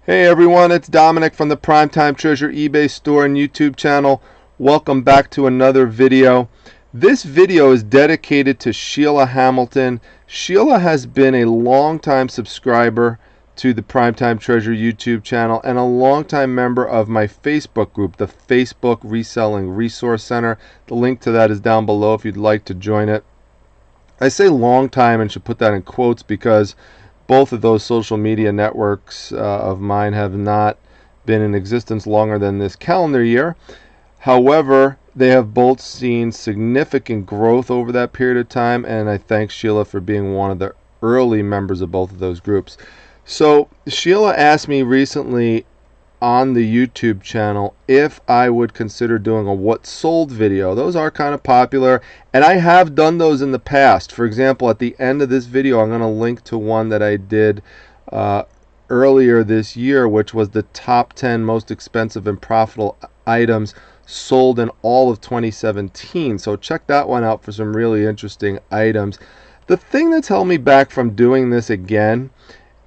Hey everyone, it's Dominic from the Primetime Treasure eBay store and YouTube channel. Welcome back to another video. This video is dedicated to Sheila Hamilton. Sheila has been a longtime subscriber to the Primetime Treasure YouTube channel and a longtime member of my Facebook group, the Facebook Reselling Resource Center. The link to that is down below if you'd like to join it. I say long time and should put that in quotes because both of those social media networks of mine have not been in existence longer than this calendar year. However, they have both seen significant growth over that period of time, and I thank Sheila for being one of the early members of both of those groups. So Sheila asked me recently on the YouTube channel if I would consider doing a what sold video. Those are kind of popular, and I have done those in the past. For example, at the end of this video, I'm going to link to one that I did earlier this year, which was the top 10 most expensive and profitable items sold in all of 2017. So check that one out for some really interesting items. The thing that's held me back from doing this again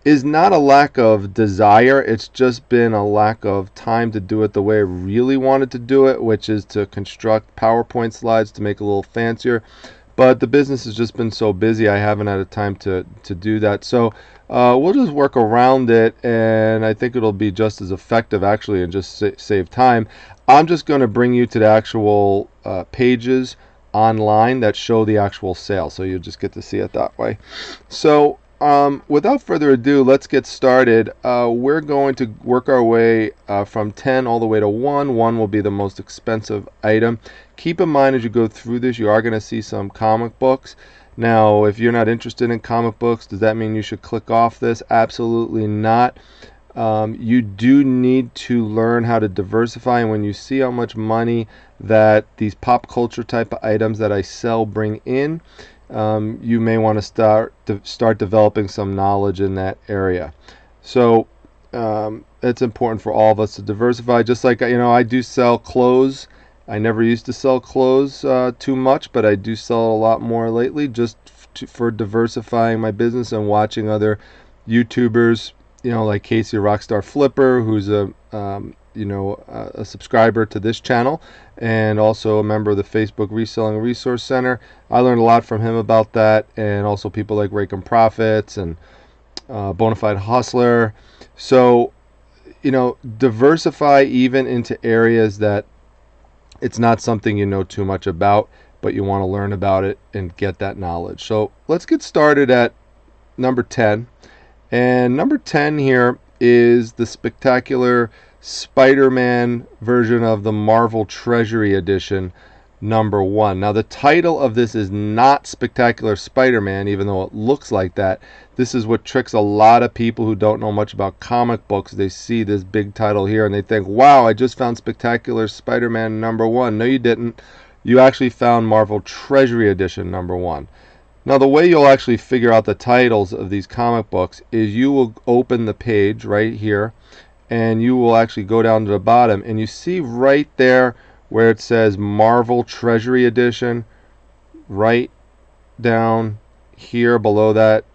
is not a lack of desire, it's just been a lack of time to do it the way I really wanted to do it, which is to construct PowerPoint slides to make it a little fancier. But the business has just been so busy, I haven't had the time to do that. So we'll just work around it, and I think it'll be just as effective actually, and just save time. I'm just going to bring you to the actual pages online that show the actual sale, so you'll just get to see it that way. So without further ado, let's get started. We're going to work our way from 10 all the way to 1. 1 will be the most expensive item. Keep in mind as you go through this, you are going to see some comic books. Now, if you're not interested in comic books, does that mean you should click off this? Absolutely not. You do need to learn how to diversify, and when you see how much money that these pop culture type of items that I sell bring in, you may want to start developing some knowledge in that area. So it's important for all of us to diversify. Just like, I do sell clothes. I never used to sell clothes too much, but I do sell a lot more lately, just for diversifying my business and watching other YouTubers, like Casey Rockstar Flipper, who's a subscriber to this channel and also a member of the Facebook Reselling Resource Center. I learned a lot from him about that, and also people like Rake and Profits and Bonafide Hustler. So, diversify even into areas that it's not something you know too much about, but you want to learn about it and get that knowledge. So let's get started at number 10. And number 10 here is the spectacular Spider-Man version of the Marvel Treasury Edition number 1. Now the title of this is not Spectacular Spider-Man, even though it looks like that. This is what tricks a lot of people who don't know much about comic books. They see this big title here and they think, wow, I just found Spectacular Spider-Man number 1. No, you didn't. You actually found Marvel Treasury Edition number 1. Now the way you'll actually figure out the titles of these comic books is you will open the page right here, and you will actually go down to the bottom, and you see right there where it says Marvel Treasury Edition, right down here below that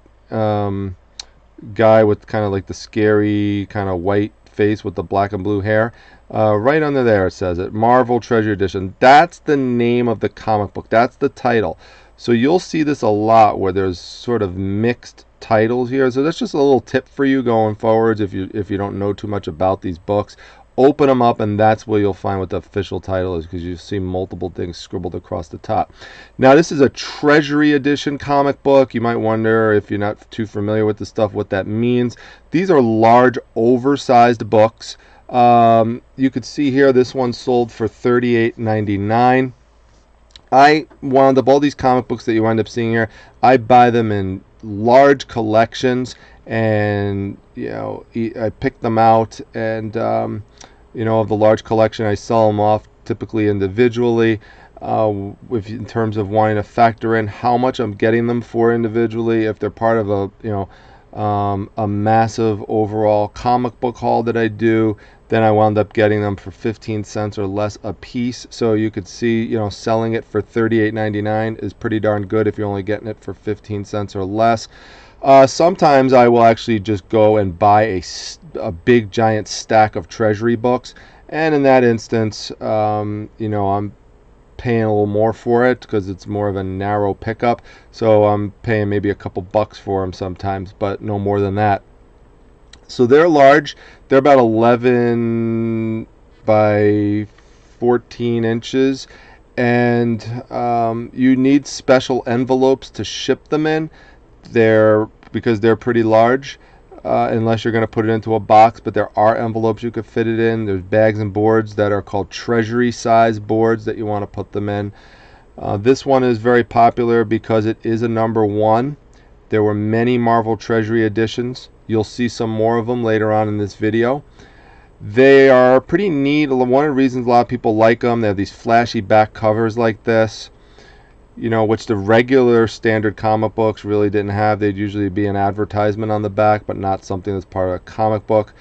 guy with kind of like the scary kind of white face with the black and blue hair. Right under there it says it, Marvel Treasury Edition. That's the name of the comic book. That's the title. So you'll see this a lot where there's sort of mixed titles here. So that's just a little tip for you going forwards if you don't know too much about these books. Open them up, and that's where you'll find what the official title is, because you see multiple things scribbled across the top. Now this is a Treasury Edition comic book. You might wonder, if you're not too familiar with the stuff, what that means. These are large, oversized books. You could see here this one sold for $38.99. I wound up, all these comic books that you wind up seeing here, I buy them in large collections, and I pick them out, and of the large collection, I sell them off typically individually, in terms of wanting to factor in how much I'm getting them for individually. If they're part of a massive overall comic book haul that I do, then I wound up getting them for 15 cents or less a piece. So you could see, selling it for $38.99 is pretty darn good if you're only getting it for 15 cents or less. Sometimes I will actually just go and buy a big giant stack of Treasury books, and in that instance, you know, I'm paying a little more for it because it's more of a narrow pickup. So I'm paying maybe a couple bucks for them sometimes, but no more than that. So they're large. They're about 11 by 14 inches, and you need special envelopes to ship them in. Because they're pretty large, unless you're going to put it into a box, but there are envelopes you could fit it in. There's bags and boards that are called Treasury size boards that you want to put them in. This one is very popular because it is a #1. There were many Marvel Treasury editions. You'll see some more of them later on in this video. They are pretty neat. One of the reasons a lot of people like them, they have these flashy back covers like this, you know, which the regular standard comic books really didn't have. They'd usually be an advertisement on the back, but not something that's part of a comic book.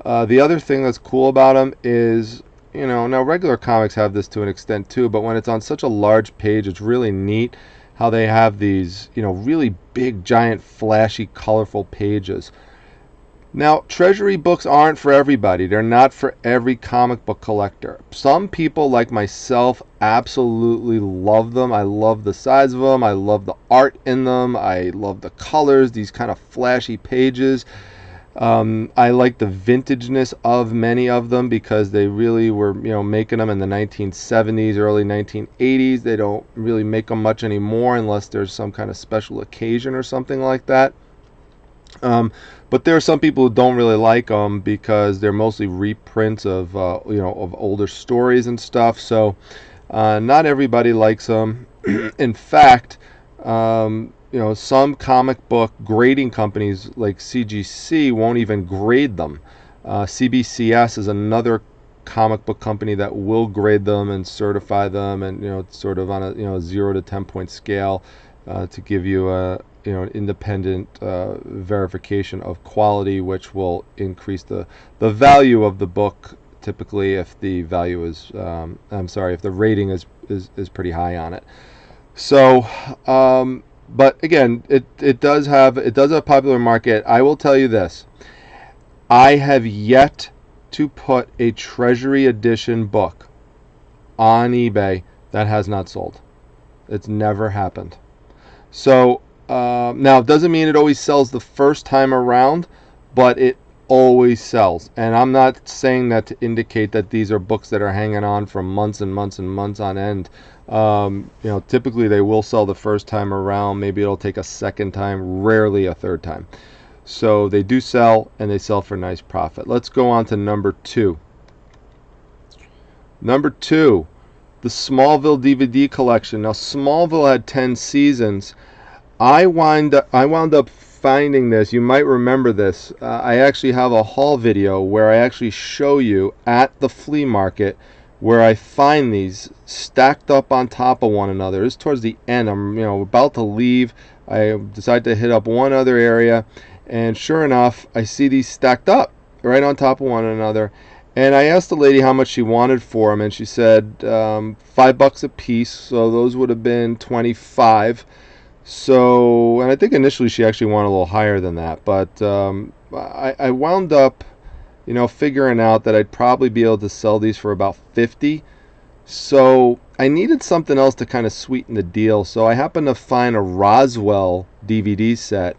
The other thing that's cool about them is, you know, now regular comics have this to an extent too, but when it's on such a large page, it's really neat how they have these, you know, really big, giant, flashy, colorful pages. Now, Treasury books aren't for everybody. They're not for every comic book collector. Some people, like myself, absolutely love them. I love the size of them. I love the art in them. I love the colors, these kind of flashy pages. I like the vintageness of many of them because they really were, you know, making them in the 1970s, early 1980s. They don't really make them much anymore unless there's some kind of special occasion or something like that. But there are some people who don't really like them because they're mostly reprints of you know, of older stories and stuff. So not everybody likes them. In fact, you know, some comic book grading companies like CGC won't even grade them. CBCS is another comic book company that will grade them and certify them, and, you know, sort of on a, you know, 0 to 10 point scale to give you a, you know, an independent verification of quality, which will increase the value of the book typically if the value is if the rating is pretty high on it. So but again, it does have a popular market. I will tell you this: I have yet to put a Treasury edition book on eBay that has not sold. It's never happened. So now, it doesn't mean it always sells the first time around, but it always sells. And I'm not saying that to indicate that these are books that are hanging on for months and months and months on end. You know, typically they will sell the first time around. Maybe it'll take a second time, rarely a third time. So they do sell, and they sell for nice profit. Let's go on to #2. #2, the Smallville DVD Collection. Now, Smallville had 10 seasons. I wound up finding this. You might remember this. I actually have a haul video where I actually show you at the flea market where I find these stacked up on top of one another. This is towards the end. I'm, you know, about to leave. I decide to hit up one other area, and sure enough, I see these stacked up right on top of one another. And I asked the lady how much she wanted for them, and she said $5 a piece. So those would have been 25. So, and I think initially she actually wanted a little higher than that, but I wound up, you know, figuring out that I'd probably be able to sell these for about 50. So I needed something else to kind of sweeten the deal. So I happened to find a Roswell DVD set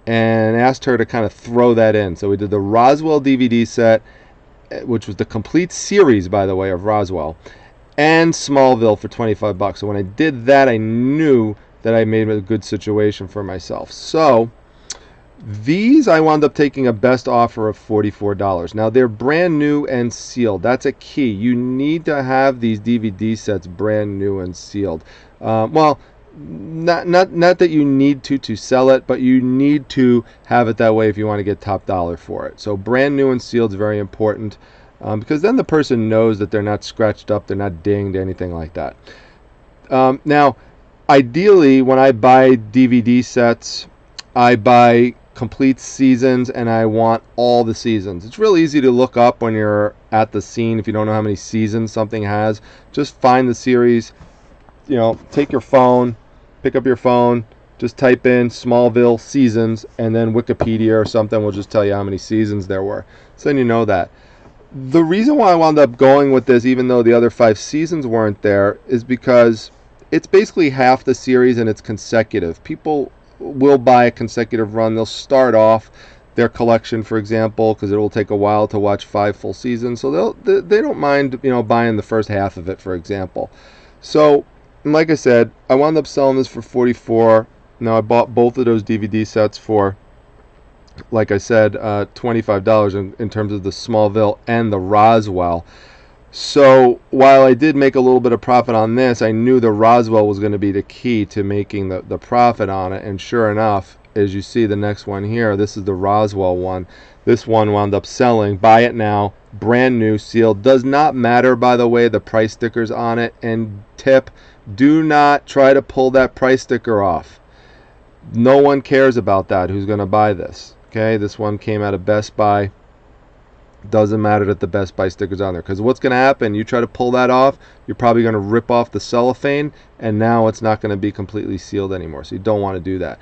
and asked her to kind of throw that in. So we did the Roswell DVD set, which was the complete series, by the way, of Roswell, and Smallville for 25 bucks. So when I did that, I knew that I made a good situation for myself. So these I wound up taking a best offer of $44. Now they're brand new and sealed. That's a key. You need to have these DVD sets brand new and sealed. Well, not that you need to sell it, but you need to have it that way if you want to get top dollar for it. So brand new and sealed is very important, because then the person knows that they're not scratched up, they're not dinged, anything like that. Now, ideally, when I buy DVD sets, I buy complete seasons, and I want all the seasons. It's real easy to look up when you're at the scene if you don't know how many seasons something has. Just find the series, you know, take your phone, pick up your phone, Just type in Smallville seasons, and then Wikipedia or something will just tell you how many seasons there were. So then you know that. The reason why I wound up going with this, even though the other 5 seasons weren't there, is because it's basically half the series and it's consecutive. People will buy a consecutive run. They'll start off their collection, for example, because it will take a while to watch 5 full seasons. So they don't mind, you know, buying the first half of it, for example. So, like I said, I wound up selling this for $44. Now I bought both of those DVD sets for, like I said, $25 in terms of the Smallville and the Roswell. So while I did make a little bit of profit on this, I knew the Roswell was going to be the key to making the profit on it. And sure enough, as you see the next one here, this is the Roswell one. This one wound up selling. Buy it now, brand new, sealed. Does not matter, by the way, the price stickers on it. And tip, do not try to pull that price sticker off. No one cares about that who's going to buy this. Okay, this one came out of Best Buy. Doesn't matter that the Best Buy sticker's on there, because what's going to happen, you try to pull that off, you're probably going to rip off the cellophane, and now it's not going to be completely sealed anymore. So you don't want to do that.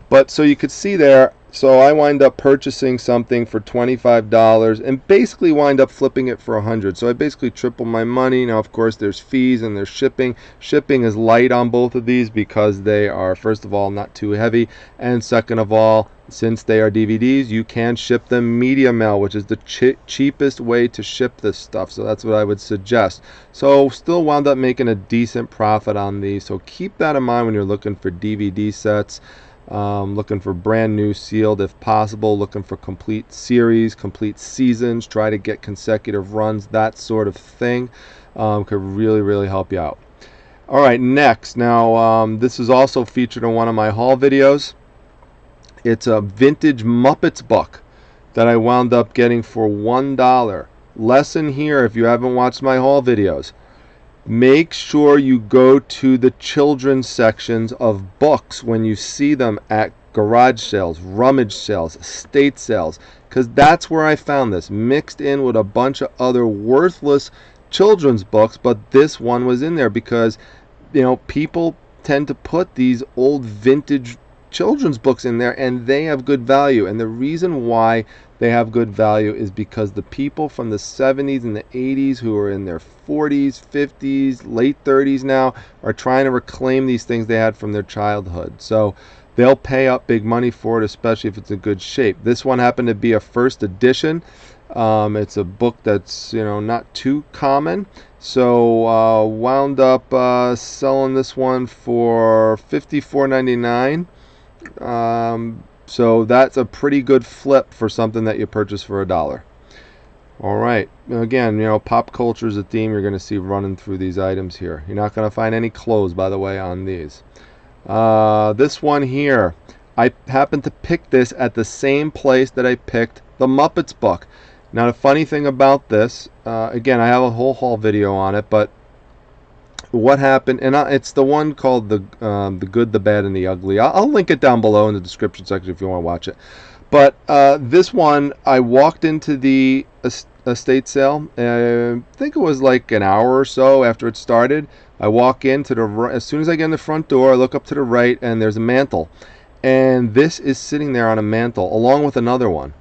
But so you could see there, so I wind up purchasing something for $25 and basically wind up flipping it for $100. So I basically triple my money. Now, of course, there's fees and there's shipping. Shipping is light on both of these because they are, first of all, not too heavy, and second of all, since they are DVDs, you can ship them media mail, which is the cheapest way to ship this stuff. So that's what I would suggest. So still wound up making a decent profit on these. So keep that in mind when you're looking for DVD sets. Looking for brand new sealed if possible, looking for complete series, complete seasons, try to get consecutive runs, that sort of thing could really help you out. Alright, next, now this is also featured in one of my haul videos. It's a vintage Muppets book that I wound up getting for $1. Lesson here, if you haven't watched my haul videos, make sure you go to the children's sections of books when you see them at garage sales, rummage sales, estate sales, because that's where I found this, mixed in with a bunch of other worthless children's books. But this one was in there because, you know, people tend to put these old vintage children's books in there, and they have good value. And the reason why they have good value is because the people from the 70s and the 80s who are in their 40s, 50s, late 30s now are trying to reclaim these things they had from their childhood. So they'll pay up big money for it, especially if it's in good shape. This one happened to be a first edition. It's a book that's, you know, not too common. So wound up selling this one for $54.99. So that's a pretty good flip for something that you purchased for $1. Alright, again, you know, pop culture is a theme you're going to see running through these items here. You're not going to find any clothes, by the way, on these. This one here, I happened to pick this at the same place that I picked the Muppets book. Now, the funny thing about this, again, I have a whole haul video on it, but what happened, and it's the one called the Good, the Bad, and the Ugly. I'll link it down below in the description section if you want to watch it. But this one, I walked into the estate sale, I think it was like an hour or so after it started. I walk into the right, as soon as I get in the front door, I look up to the right, and there's a mantle. And this is sitting there on a mantle, along with another one.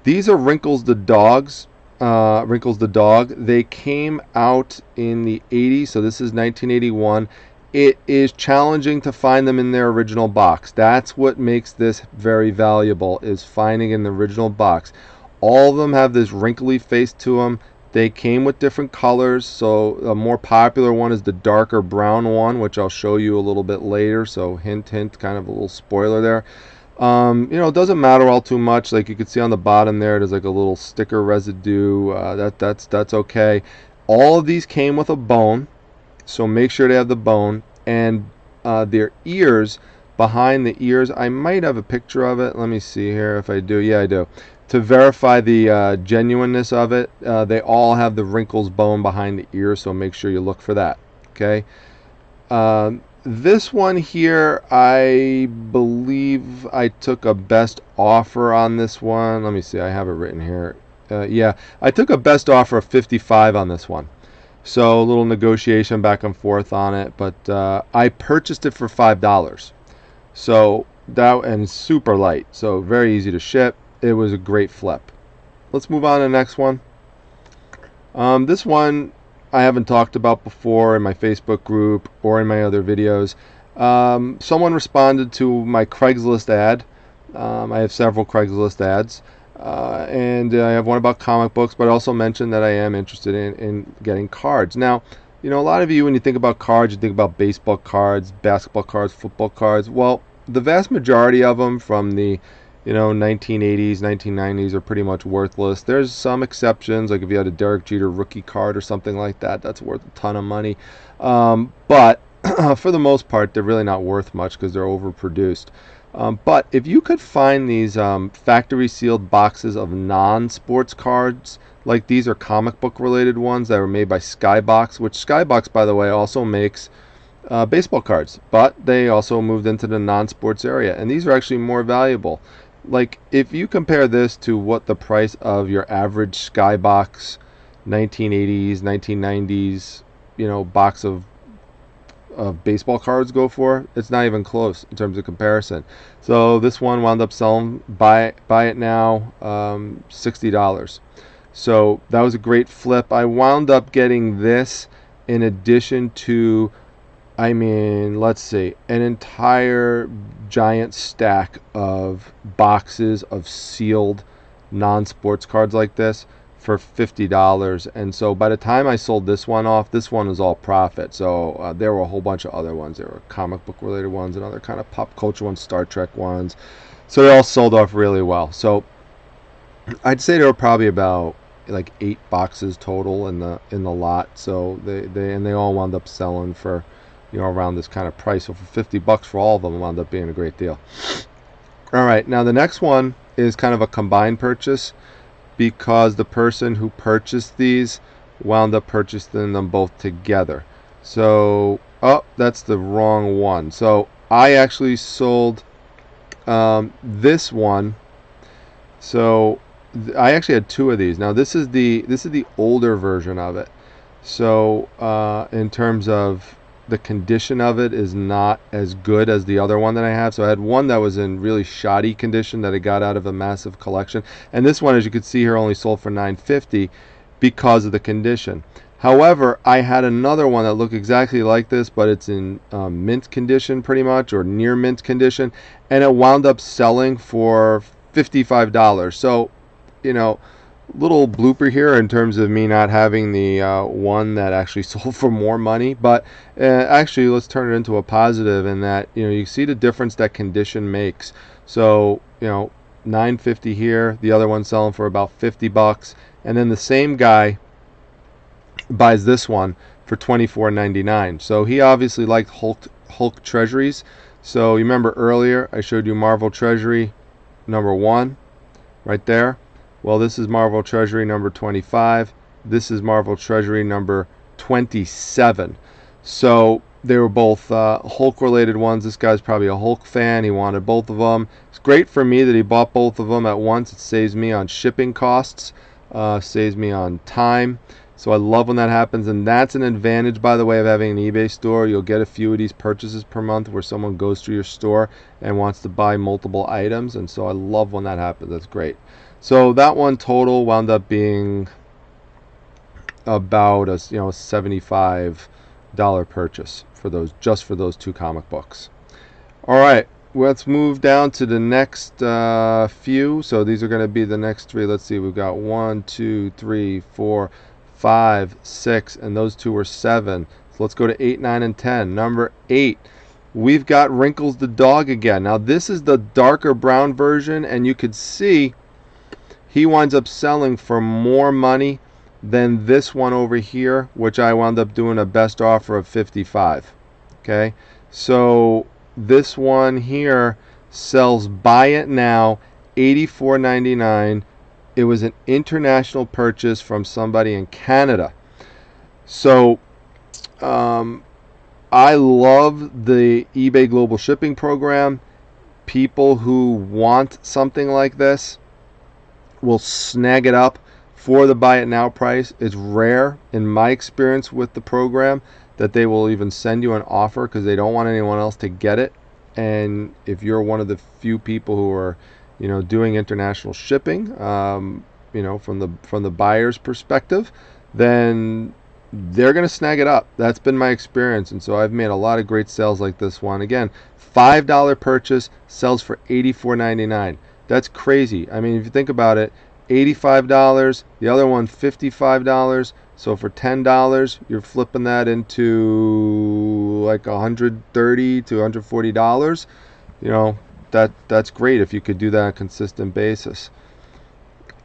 These are Wrinkles the Dog's. Wrinkles the Dog. They came out in the 80s, so this is 1981. It is challenging to find them in their original box. That's what makes this very valuable, is finding in the original box. All of them have this wrinkly face to them. They came with different colors, so a more popular one is the darker brown one, which I'll show you a little bit later, so hint, hint, kind of a little spoiler there. You know, it doesn't matter all too much. Like you can see on the bottom there, there's like a little sticker residue. That's okay. All of these came with a bone, so make sure to have the bone. And their ears, behind the ears, I might have a picture of it. Let me see here if I do. Yeah, I do. To verify the genuineness of it, they all have the wrinkles bone behind the ear, so make sure you look for that. Okay. This one here, I believe I took a best offer on this one. Let me see, I have it written here. Yeah, I took a best offer of $55 on this one. So a little negotiation back and forth on it, but I purchased it for $5. So that, and super light, so very easy to ship. It was a great flip. Let's move on to the next one. This one I haven't talked about before in my Facebook group or in my other videos. Someone responded to my Craigslist ad. I have several Craigslist ads, and I have one about comic books, but I also mentioned that I am interested in getting cards. Now, you know, a lot of you, when you think about cards, you think about baseball cards, basketball cards, football cards. Well, the vast majority of them from the 1980s, 1990s are pretty much worthless. There's some exceptions, like if you had a Derek Jeter rookie card or something like that, that's worth a ton of money. But for the most part, they're really not worth much because they're overproduced. But if you could find these factory sealed boxes of non-sports cards, like these are comic book related ones that were made by Skybox, which Skybox, by the way, also makes baseball cards, but they also moved into the non-sports area, and these are actually more valuable. Like if you compare this to what the price of your average Skybox 1980s, 1990s, box of baseball cards go for, it's not even close in terms of comparison. So this one wound up selling, buy it now, $60. So that was a great flip. I wound up getting this in addition to, let's see, an entire giant stack of boxes of sealed non-sports cards like this for $50. And so by the time I sold this one off, this one was all profit. So there were a whole bunch of other ones. There were comic book related ones and other kind of pop culture ones, Star Trek ones. So they all sold off really well. So I'd say there were probably about like 8 boxes total in the lot. So they all wound up selling for around this kind of price. So for $50 for all of them, wound up being a great deal. All right, now the next one is kind of a combined purchase, because the person who purchased these wound up purchasing them both together. So, oh, that's the wrong one. So I actually sold this one. So I actually had 2 of these. Now this is the older version of it. So in terms of the condition of it is not as good as the other one that I have. So I had one that was in really shoddy condition that I got out of a massive collection, and this one, as you can see here, only sold for $9.50 because of the condition. However, I had another one that looked exactly like this, but it's in mint condition pretty much, or near mint condition, and it wound up selling for $55. So little blooper here in terms of me not having the one that actually sold for more money, but actually let's turn it into a positive in that you see the difference that condition makes. So $9.50 here, the other one selling for about $50, and then the same guy buys this one for $24.99. So he obviously liked Hulk Treasuries. So you remember earlier I showed you Marvel Treasury number 1 right there. Well, this is Marvel Treasury number 25. This is Marvel Treasury number 27. So they were both Hulk-related ones. This guy's probably a Hulk fan. He wanted both of them. It's great for me that he bought both of them at once. It saves me on shipping costs, saves me on time. So I love when that happens, and that's an advantage, by the way, of having an eBay store. You'll get a few of these purchases per month where someone goes through your store and wants to buy multiple items, and so I love when that happens. That's great. So that one total wound up being about a $75 purchase for those, just for those 2 comic books. All right, let's move down to the next few. So these are going to be the next 3. Let's see, we've got 1, 2, 3, 4, 5, 6, and those 2 were 7. So let's go to 8, 9, and 10. Number 8. We've got Wrinkles the dog again. Now this is the darker brown version, and you could see he winds up selling for more money than this one over here, which I wound up doing a best offer of $55. Okay, so this one here sells, buy it now, $84.99. It was an international purchase from somebody in Canada. So I love the eBay Global Shipping Program. People who want something like this will snag it up for the buy it now price. It's rare in my experience with the program that they will even send you an offer because they don't want anyone else to get it and if you're one of the few people who are, doing international shipping, from the buyer's perspective, then they're going to snag it up. That's been my experience, and so I've made a lot of great sales like this one. Again, $5 purchase sells for $84.99. That's crazy. I mean, if you think about it, $85, the other one $55. So for $10, you're flipping that into like $130 to $140. That's great if you could do that on a consistent basis.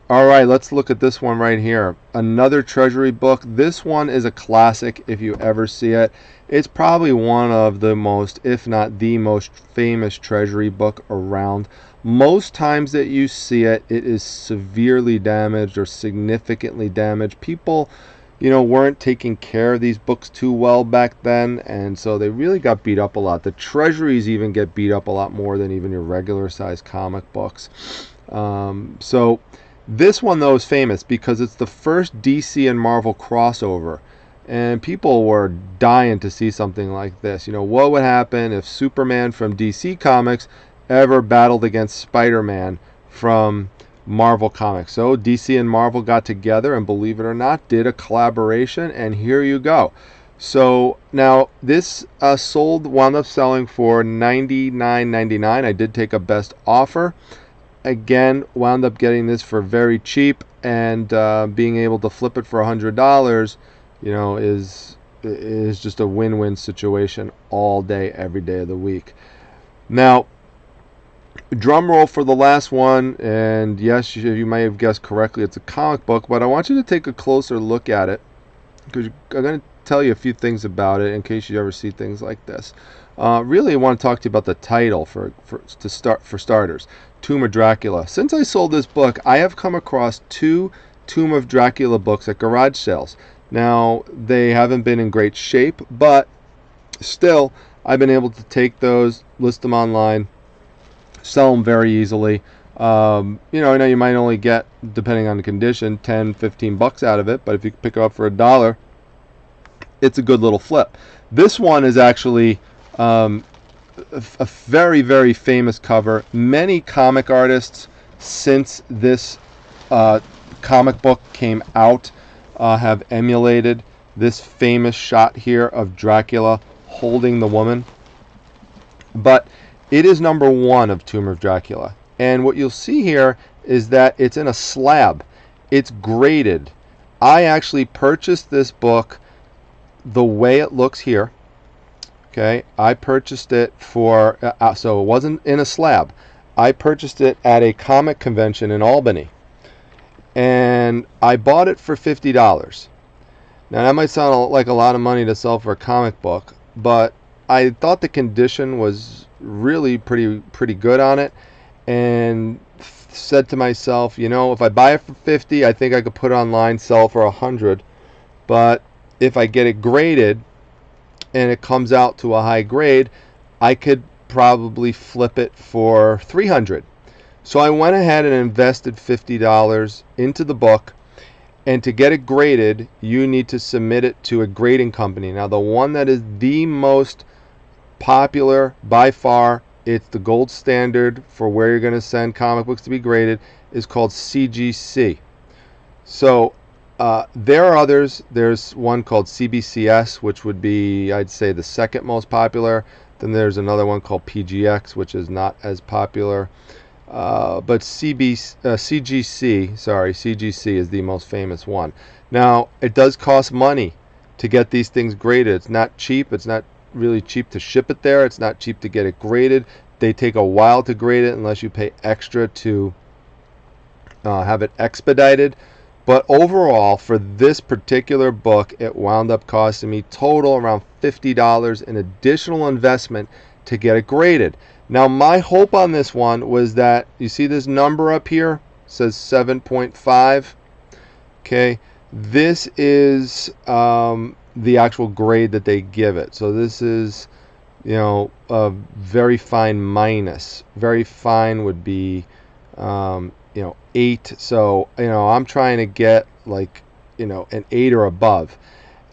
All right, let's look at this one right here. Another Treasury book. This one is a classic if you ever see it. It's probably one of the most, if not the most famous Treasury book around. Most times that you see it, it is severely damaged or significantly damaged. People, weren't taking care of these books too well back then, and so they really got beat up a lot. The Treasuries even get beat up a lot more than even your regular size comic books. So this one, though, is famous because it's the first DC and Marvel crossover, and people were dying to see something like this. What would happen if Superman from DC Comics ever battled against Spider-Man from Marvel Comics? So DC and Marvel got together and, believe it or not, did a collaboration, and here you go. So now this wound up selling for $99.99. I did take a best offer. Again, wound up getting this for very cheap, and being able to flip it for $100, is just a win-win situation all day, every day of the week. Now, drum roll for the last one, and yes, you might have guessed correctly, it's a comic book, but I want you to take a closer look at it because I'm going to tell you a few things about it in case you ever see things like this. Really, I want to talk to you about the title for starters. Tomb of Dracula. Since I sold this book, I have come across 2 Tomb of Dracula books at garage sales. Now, they haven't been in great shape, but still, I've been able to take those, list them online, sell them very easily. I know you might only get, depending on the condition, 10, 15 bucks out of it, but if you pick it up for $1, it's a good little flip. This one is actually a very, very famous cover. Many comic artists, since this comic book came out, have emulated this famous shot here of Dracula holding the woman. But it is number 1 of Tomb of Dracula. And what you'll see here is that it's in a slab. It's graded. I actually purchased this book the way it looks here. Okay, I purchased it for, so it wasn't in a slab. I purchased it at a comic convention in Albany. And I bought it for $50. Now that might sound like a lot of money to sell for a comic book, but I thought the condition was really pretty good on it, and said to myself, if I buy it for $50, I think I could put it online, sell for $100. But if I get it graded and it comes out to a high grade, I could probably flip it for $300. So I went ahead and invested $50 into the book, and to get it graded, you need to submit it to a grading company. Now, the one that is the most popular by far, it's the gold standard for where you're going to send comic books to be graded, is called CGC. So there are others. There's one called CBCS, which would be, I'd say, the second most popular. Then there's another one called PGX, which is not as popular. But CGC is the most famous one. Now, it does cost money to get these things graded. It's not cheap. It's not really cheap to ship it there. It's not cheap to get it graded. They take a while to grade it unless you pay extra to have it expedited. But overall, for this particular book, it wound up costing me total around $50 in additional investment to get it graded. Now, my hope on this one was that, you see this number up here? It says 7.5. Okay, this is the actual grade that they give it. So this is, a very fine minus. Very fine would be, 8. So, I'm trying to get like, an 8 or above.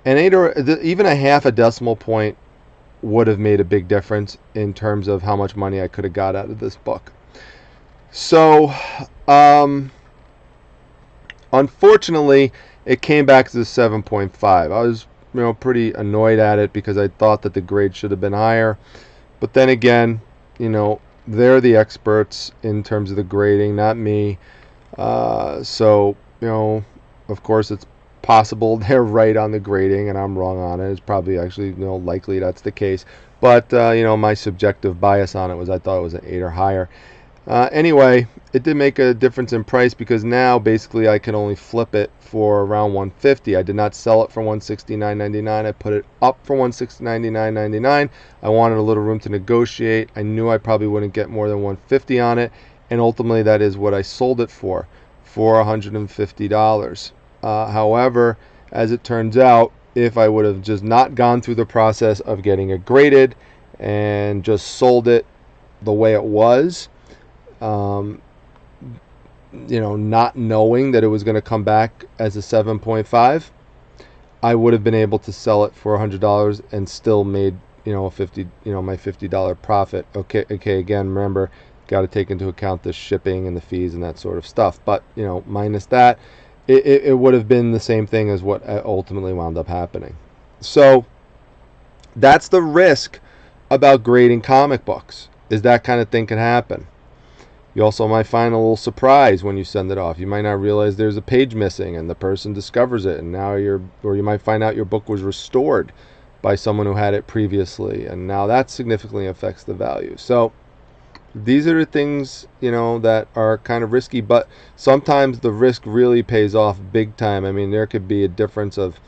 An 8 or even a half a decimal point would have made a big difference in terms of how much money I could have got out of this book. So unfortunately, it came back to the 7.5. I was, pretty annoyed at it because I thought that the grade should have been higher. But then again, they're the experts in terms of the grading, not me. So, of course, it's possible they're right on the grading and I'm wrong on it. It's probably actually, likely that's the case. But, my subjective bias on it was I thought it was an 8 or higher. Anyway, it did make a difference in price because now basically I can only flip it for around $150. I did not sell it for $169.99. I put it up for $169.99. I wanted a little room to negotiate. I knew I probably wouldn't get more than $150 on it, and ultimately that is what I sold it for $150. However, as it turns out, if I would have just not gone through the process of getting it graded and just sold it the way it was, not knowing that it was going to come back as a 7.5, I would have been able to sell it for $100 and still made, my $50 profit. Okay, again, remember, got to take into account the shipping and the fees and that sort of stuff. But, minus that, it would have been the same thing as what ultimately wound up happening. So that's the risk about grading comic books, is that kind of thing can happen. You also might find a little surprise when you send it off. You might not realize there's a page missing and the person discovers it, and now you might find out your book was restored by someone who had it previously, and now that significantly affects the value. So these are the things, that are kind of risky, but sometimes the risk really pays off big time. I mean, there could be a difference of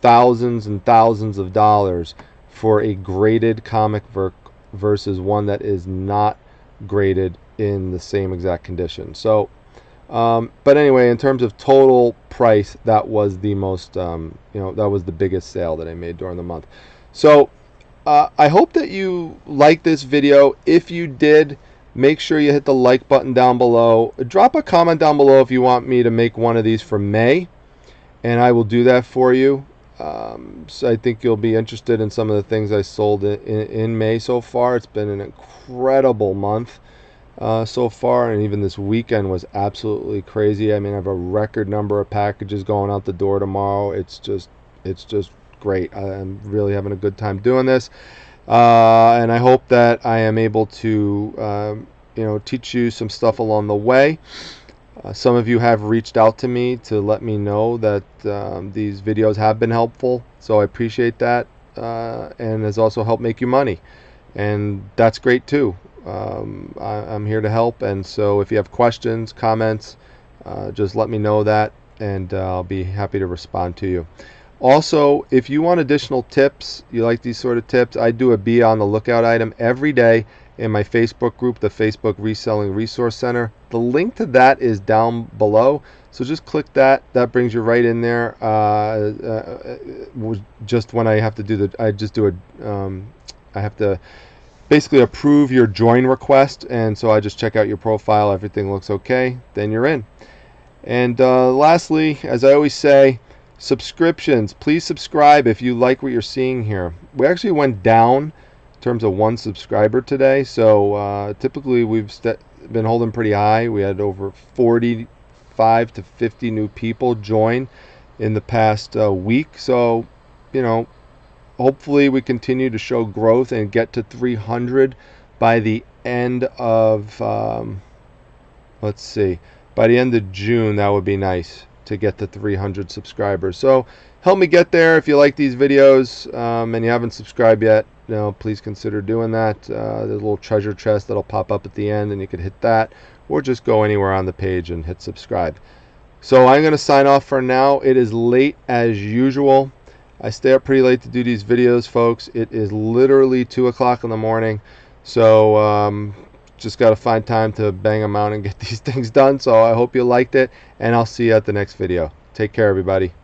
thousands and thousands of dollars for a graded comic book versus one that is not graded in the same exact condition. So but anyway, in terms of total price, that was the most that was the biggest sale that I made during the month. So I hope that you like this video. If you did, make sure you hit the like button down below. Drop a comment down below if you want me to make one of these for May, and I will do that for you. So I think you'll be interested in some of the things I sold in May so far. It's been an incredible month so far, and even this weekend was absolutely crazy. I mean, I have a record number of packages going out the door tomorrow. It's just great. I'm really having a good time doing this, and I hope that I am able to teach you some stuff along the way. Some of you have reached out to me to let me know that these videos have been helpful, so I appreciate that, and has also helped make you money, and that's great too. I'm here to help, and so if you have questions, comments, just let me know that, and I'll be happy to respond to you. Also, if you want additional tips, you like these sort of tips, I do a Be on the Lookout item every day in my Facebook group, the Facebook Reselling Resource Center. The link to that is down below, so just click that. That brings you right in there. Just when I have to do I have to basically approve your join request, and so I just check out your profile. Everything looks okay, then you're in. And lastly, as I always say, subscriptions. Please subscribe if you like what you're seeing here. We actually went down in terms of one subscriber today, so typically we've been holding pretty high. We had over 45 to 50 new people join in the past week, so hopefully we continue to show growth and get to 300 by the end of let's see, by the end of June. That would be nice to get to 300 subscribers. So help me get there. If you like these videos and you haven't subscribed yet, please consider doing that. There's a little treasure chest that'll pop up at the end, and you could hit that, or just go anywhere on the page and hit subscribe. So I'm going to sign off for now. It is late as usual. I stay up pretty late to do these videos, folks. It is literally 2 o'clock in the morning, so just got to find time to bang them out and get these things done. So I hope you liked it, and I'll see you at the next video. Take care, everybody.